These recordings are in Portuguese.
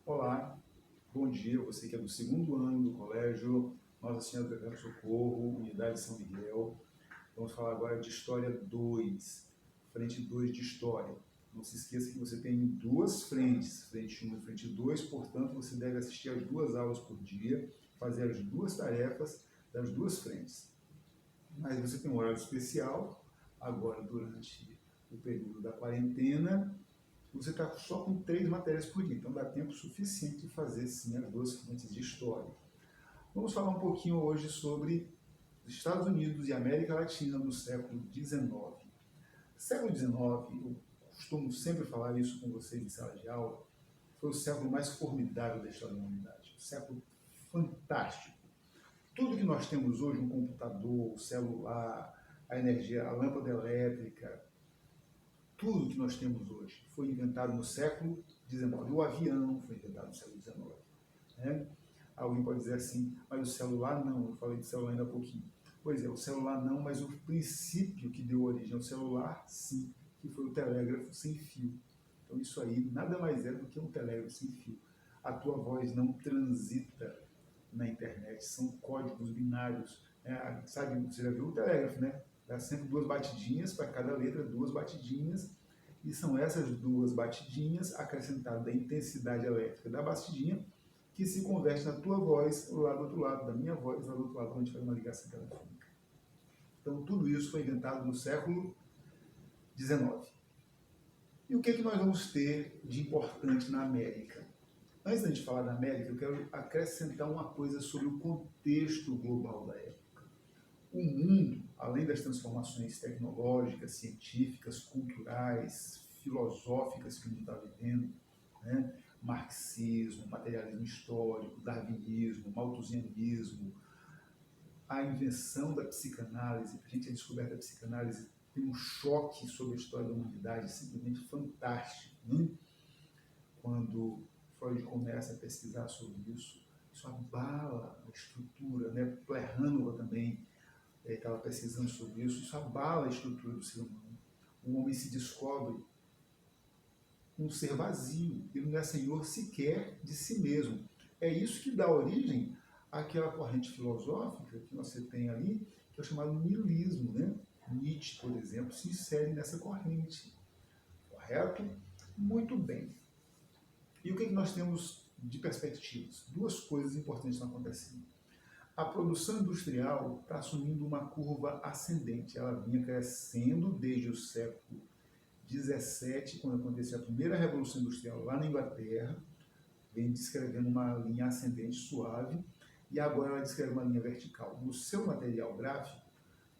Olá, bom dia, você que é do segundo ano do Colégio Nossa Senhora do Perpétuo Socorro, Unidade São Miguel. Vamos falar agora de História 2, frente 2 de História. Não se esqueça que você tem duas frentes, frente 1 e frente 2, portanto você deve assistir as duas aulas por dia, fazer as duas tarefas das duas frentes. Mas você tem um horário especial, agora durante o período da quarentena, você está só com 3 matérias por dia, então dá tempo suficiente de fazer sim as duas frentes de história. Vamos falar um pouquinho hoje sobre os Estados Unidos e América Latina no século XIX. Século XIX, eu costumo sempre falar isso com vocês em sala de aula, foi o século mais formidável da história da humanidade, um século fantástico. Tudo que nós temos hoje, um computador, o celular, a energia, a lâmpada elétrica, tudo que nós temos hoje foi inventado no século XIX. O avião foi inventado no século XIX. Né? Alguém pode dizer assim, mas o celular não. Eu falei de celular ainda há pouquinho. Pois é, o celular não, mas o princípio que deu origem ao celular, sim, que foi o telégrafo sem fio. Então isso aí nada mais é do que um telégrafo sem fio. A tua voz não transita na internet, são códigos binários. Né? Sabe, você já viu o telégrafo, né? Dá sempre duas batidinhas, para cada letra, duas batidinhas, e são essas duas batidinhas, acrescentadas da intensidade elétrica da batidinha, que se converte na tua voz, lá do outro lado, da minha voz, lá do outro lado, quando a gente faz uma ligação telefônica. Então, tudo isso foi inventado no século XIX. E o que é que nós vamos ter de importante na América? Antes da gente falar da América, eu quero acrescentar uma coisa sobre o contexto global da época. O mundo, além das transformações tecnológicas, científicas, culturais, filosóficas que o mundo está vivendo, né? Marxismo, materialismo histórico, darwinismo, malthusianismo, a invenção da psicanálise, a gente a descoberta da psicanálise tem um choque sobre a história da humanidade simplesmente fantástico. Né? Quando Freud começa a pesquisar sobre isso abala a estrutura, né? Plehánova também estava pesquisando sobre isso abala a estrutura do ser humano. O homem se descobre um ser vazio, ele não é senhor sequer de si mesmo. É isso que dá origem àquela corrente filosófica que você tem ali, que é o chamado niilismo. Né? Nietzsche, por exemplo, se insere nessa corrente. Correto? Muito bem. E o que nós temos de perspectivas? Duas coisas importantes estão acontecendo. A produção industrial está assumindo uma curva ascendente. Ela vinha crescendo desde o século XVII, quando aconteceu a primeira Revolução Industrial lá na Inglaterra, vem descrevendo uma linha ascendente suave, e agora ela descreve uma linha vertical. No seu material gráfico,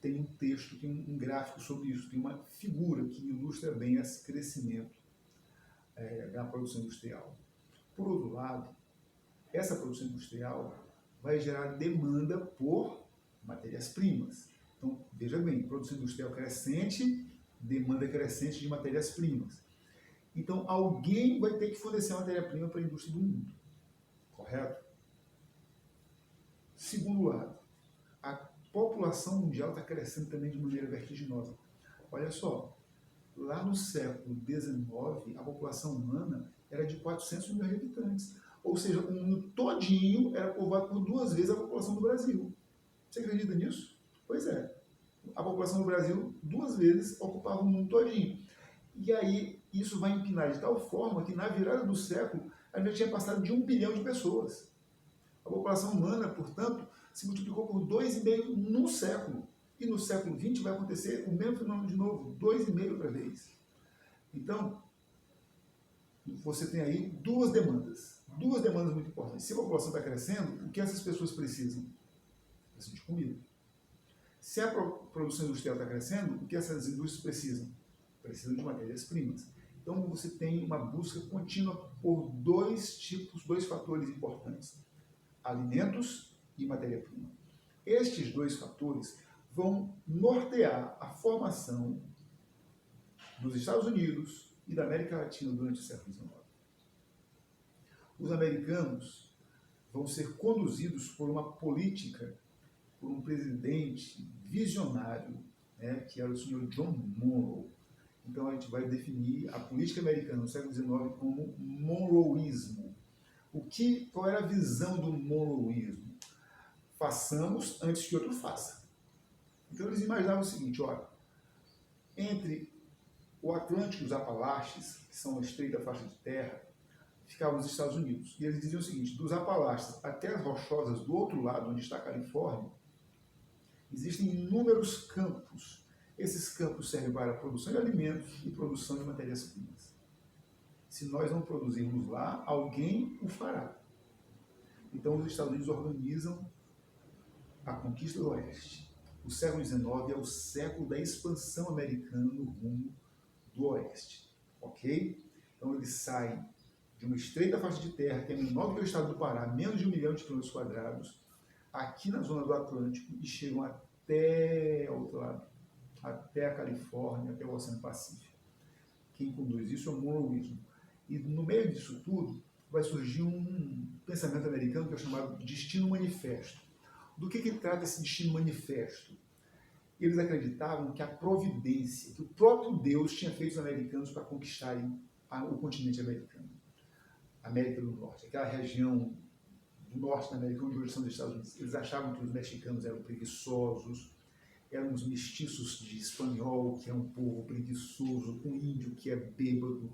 tem um texto, tem um gráfico sobre isso, tem uma figura que ilustra bem esse crescimento da produção industrial. Por outro lado, essa produção industrial vai gerar demanda por matérias-primas. Então, veja bem, produção industrial crescente, demanda crescente de matérias-primas. Então, alguém vai ter que fornecer matéria-prima para a indústria do mundo. Correto? Segundo lado, a população mundial está crescendo também de maneira vertiginosa. Olha só, lá no século XIX, a população humana era de 400 milhões de habitantes. Ou seja, o mundo todinho era povoado por 2 vezes a população do Brasil. Você acredita nisso? Pois é. A população do Brasil 2 vezes ocupava o mundo todinho. E aí isso vai empinar de tal forma que na virada do século a gente já tinha passado de 1 bilhão de pessoas. A população humana, portanto, se multiplicou por 2,5 num século. E no século XX vai acontecer o mesmo fenômeno de novo, 2,5 outra vez. Então, você tem aí duas demandas muito importantes. Se a população está crescendo, o que essas pessoas precisam? Precisam de comida. Se a produção industrial está crescendo, o que essas indústrias precisam? Precisam de matérias-primas. Então você tem uma busca contínua por dois fatores importantes: alimentos e matéria-prima. Estes dois fatores vão nortear a formação dos Estados Unidos e da América Latina durante o século XIX. Os americanos vão ser conduzidos por uma política, por um presidente visionário, né, que era o senhor John Monroe. Então a gente vai definir a política americana no século XIX como monroeísmo. Qual era a visão do monroeísmo? Façamos antes que outro faça. Então eles imaginavam o seguinte, olha, entre o Atlântico e os Apalaches, que são a estreita faixa de terra, ficavam os Estados Unidos. E eles diziam o seguinte, dos Apalaches até as Rochosas do outro lado, onde está a Califórnia, existem inúmeros campos. Esses campos servem para a produção de alimentos e produção de matérias-primas. Se nós não produzirmos lá, alguém o fará. Então os Estados Unidos organizam a conquista do Oeste. O século XIX é o século da expansão americana no rumo do Oeste. Ok? Então eles saem de uma estreita faixa de terra, que é menor do que o estado do Pará, menos de 1 milhão de quilômetros quadrados, aqui na zona do Atlântico, e chegam até o outro lado, até a Califórnia, até o Oceano Pacífico. Quem conduz isso é o monroeísmo. E no meio disso tudo, vai surgir um pensamento americano que é chamado Destino Manifesto. Do que trata esse Destino Manifesto? Eles acreditavam que a providência, que o próprio Deus tinha feito os americanos para conquistarem o continente americano. América do Norte, aquela região do norte da América, onde hoje são os Estados Unidos. Eles achavam que os mexicanos eram preguiçosos, eram os mestiços de espanhol, que é um povo preguiçoso, um índio que é bêbado,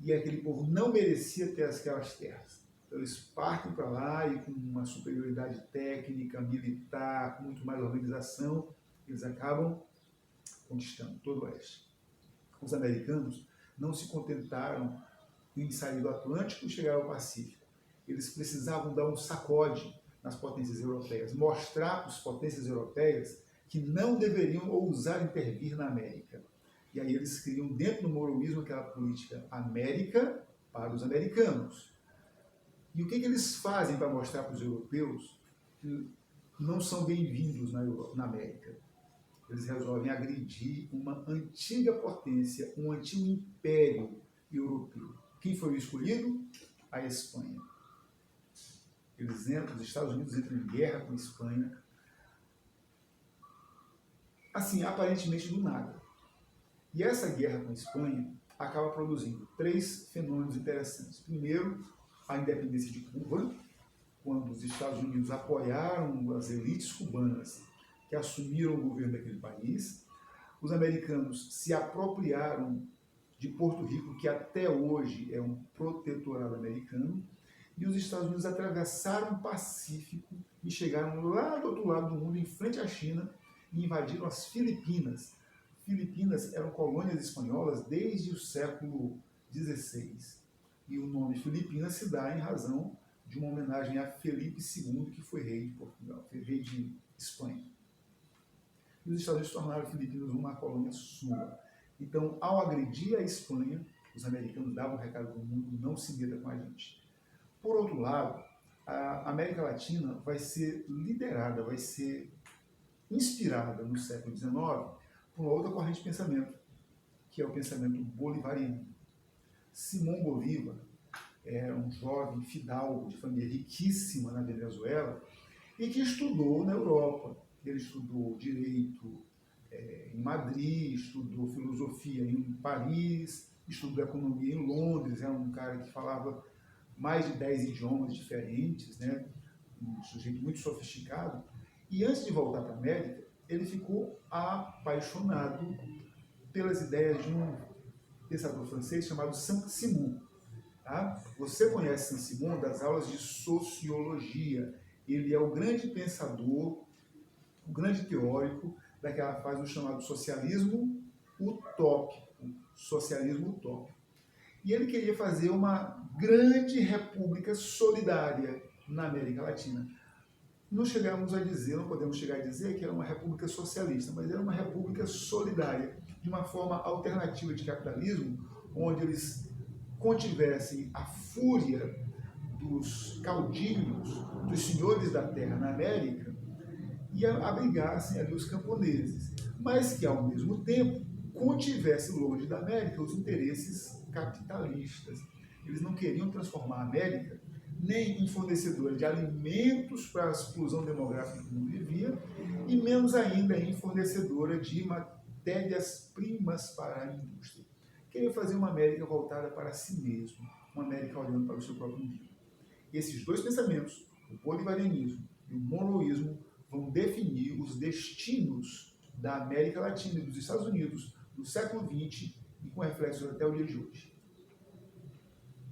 e aquele povo não merecia ter aquelas terras. Então eles partem para lá e com uma superioridade técnica, militar, com muito mais organização, eles acabam conquistando todo o Oeste. Os americanos não se contentaram em sair do Atlântico e chegar ao Pacífico. Eles precisavam dar um sacode nas potências europeias, mostrar para as potências europeias que não deveriam ousar intervir na América. E aí eles criam, dentro do monroeísmo, aquela política América para os americanos. E o que eles fazem para mostrar para os europeus que não são bem-vindos na América? Eles resolvem agredir uma antiga potência, um antigo império europeu. Quem foi o escolhido? A Espanha. Os Estados Unidos entram em guerra com a Espanha, assim, aparentemente do nada. E essa guerra com a Espanha acaba produzindo 3 fenômenos interessantes. Primeiro, a independência de Cuba, quando os Estados Unidos apoiaram as elites cubanas que assumiram o governo daquele país. Os americanos se apropriaram de Porto Rico, que até hoje é um protetorado americano, e os Estados Unidos atravessaram o Pacífico e chegaram lá do outro lado do mundo, em frente à China, e invadiram as Filipinas. Filipinas eram colônias espanholas desde o século XVI. E o nome Filipinas se dá em razão de uma homenagem a Felipe II, que foi rei de Portugal, foi rei de Espanha. E os Estados Unidos tornaram Filipinas uma colônia sua. Então, ao agredir a Espanha, os americanos davam o recado do mundo, não se meta com a gente. Por outro lado, a América Latina vai ser liderada, vai ser inspirada no século XIX por uma outra corrente de pensamento, que é o pensamento bolivariano. Simón Bolívar era um jovem fidalgo de família riquíssima na Venezuela e que estudou na Europa. Ele estudou direito em Madrid, estudou filosofia em Paris, estudou economia em Londres, era um cara que falava mais de 10 idiomas diferentes, né? Um sujeito muito sofisticado. E antes de voltar para a América, ele ficou apaixonado pelas ideias de um pensador francês chamado Saint-Simon. Tá? Você conhece Saint-Simon das aulas de sociologia. Ele é o grande pensador, o grande teórico daquela fase do chamado socialismo utópico. Socialismo utópico. E ele queria fazer uma grande república solidária na América Latina. Não chegamos a dizer, não podemos chegar a dizer que era uma república socialista, mas era uma república solidária, de uma forma alternativa de capitalismo, onde eles contivessem a fúria dos caudilhos, dos senhores da terra na América, e abrigassem ali os camponeses, mas que, ao mesmo tempo, contivesse longe da América os interesses capitalistas. Eles não queriam transformar a América nem em fornecedora de alimentos para a explosão demográfica que o mundo vivia, e menos ainda em fornecedora de matérias-primas para a indústria. Queria fazer uma América voltada para si mesmo, uma América olhando para o seu próprio umbigo. esses dois pensamentos, o bolivarianismo e o monroísmo, vão definir os destinos da América Latina e dos Estados Unidos no século XX e com reflexos até o dia de hoje.